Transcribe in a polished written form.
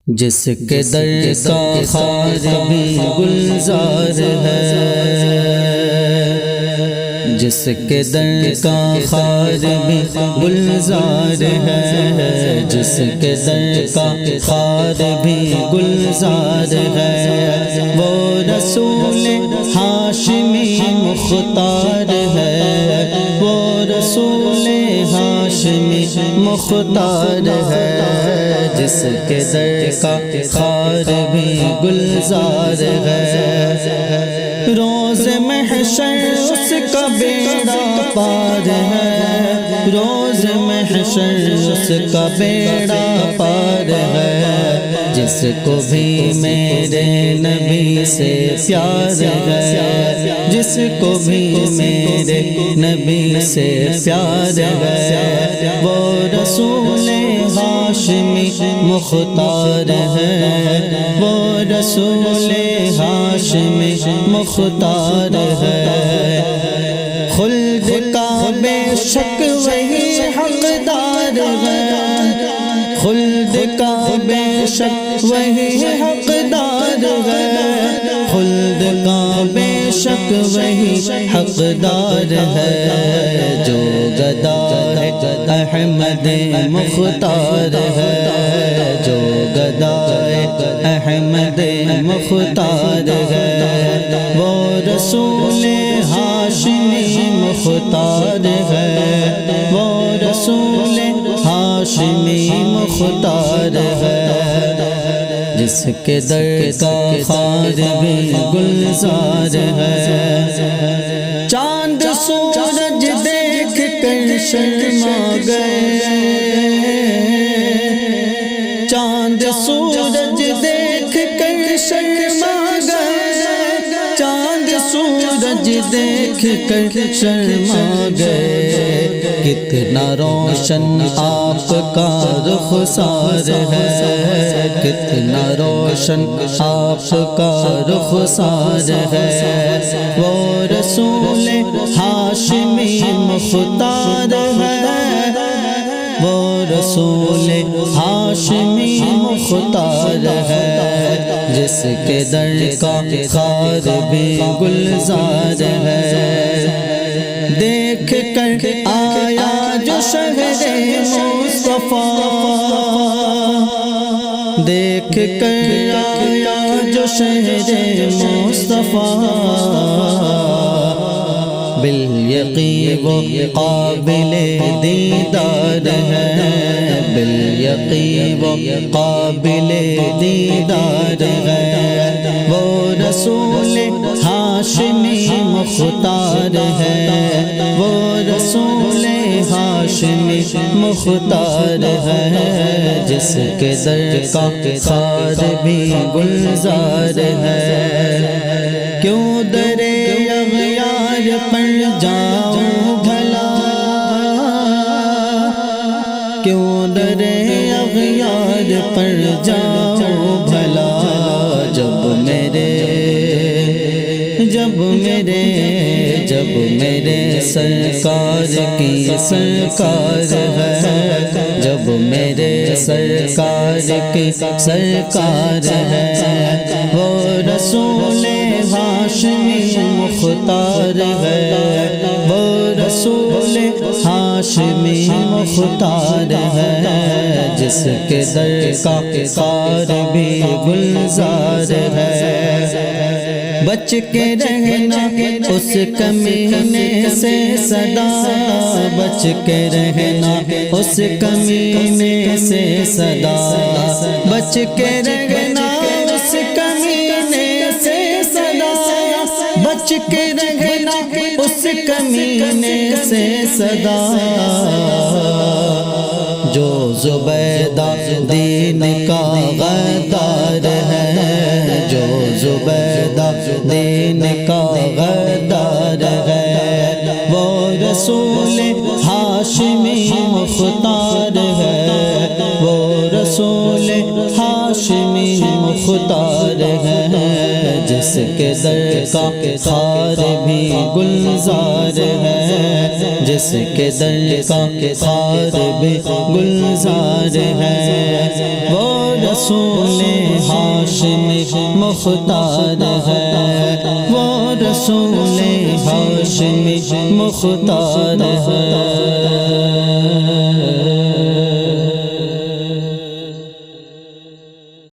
جس کے در کا خار بھی گلزار ہے، جس کے در کا خار بھی گلزار ہے، جس کے در کا خار بھی گلزار ہے، وہ رسول ہاشمی مختار ہے، وہ رسول ہاشمی مختار ہے، جس کے در کا خار بھی گلزار ہے، روز محشر اس کا بیڑا پار ہے، روز محشر اس کا بیڑا پار ہے، جس کو بھی میرے نبی سے پیار ہے، جس کو بھی میرے نبی سے پیار ہے، وہ رسول ہاشمی مختار ہے، وہ رسول ہاشمی مختار ہے، خلد کا بے شک وہی حقدار ہے، خلد کا بے شک وہی حقدار ہے، خلد کا بے شک وہی حقدار ہے، جو گدا ہے احمد مختار ہے، جو گدا ہے احمد مختار ہے، وہ رسول ہاشمی مختار ہے، وہ رسول ہاشمی مختار ہے، جس کے در کا خار بھی گلزار ہے، چاند سورج دیکھ کر شرما گئے، چاند سورج دیکھ کر شرما گئے، چاند سورج دیکھ کر شرما گئے، کتنا روشن آپ کا رخسار ہے، کتنا روشن آپ کا رخسار ہے، وہ رسول ہاشمی مختار ہے، وہ رسول ہاشمی مختار ہے، جس کے در کا خار بھی گلزار ہے، دیکھ کر آیا جو شہر مصطفیٰ، دیکھ کر آیا جو شہر مصطفیٰ، بالیقین وہ قابل دیدار ہے، بالیقین وہ قابل دیدار ہے، وہ رسول ہاشمی مختار ہے، وہ رسول ہاشمی مختار ہے، جس کے در کا خار بھی گلزار ہے، کیوں در اغیار پر جاؤں بھلا، کیوں در اغیار پر جاؤں بھلا، جب میرے سرکار کی سرکار ہے، جب میرے سرکار کی سرکار ہے، وہ رسول ہاشمی مختار ہے، وہ رسول ہاشمی مختار ہے، جس کے در کا خار بھی گلزار ہے، بچ کے رہنا اس کمینے سے سدا، بچ کے رہنا اس کمینے سے سدا، بچ کے رہنا اس کمینے سے سدا، بچ کے رہنا اس کمینے سے سدا، جو زبیدہ دین کا غدار ہے، جو زبیدہ دین کا غدار ہے، وہ رسول ہاشمی مختار ہے، وہ رسول ہاشمی مختار ہے، جس کے در کا خار بھی گلزار ہے، جس کے در کا خار بھی گلزار ہے، وہ رسول ہاشمی مختار ہے، وہ رسول ہاشمی مختار ہے۔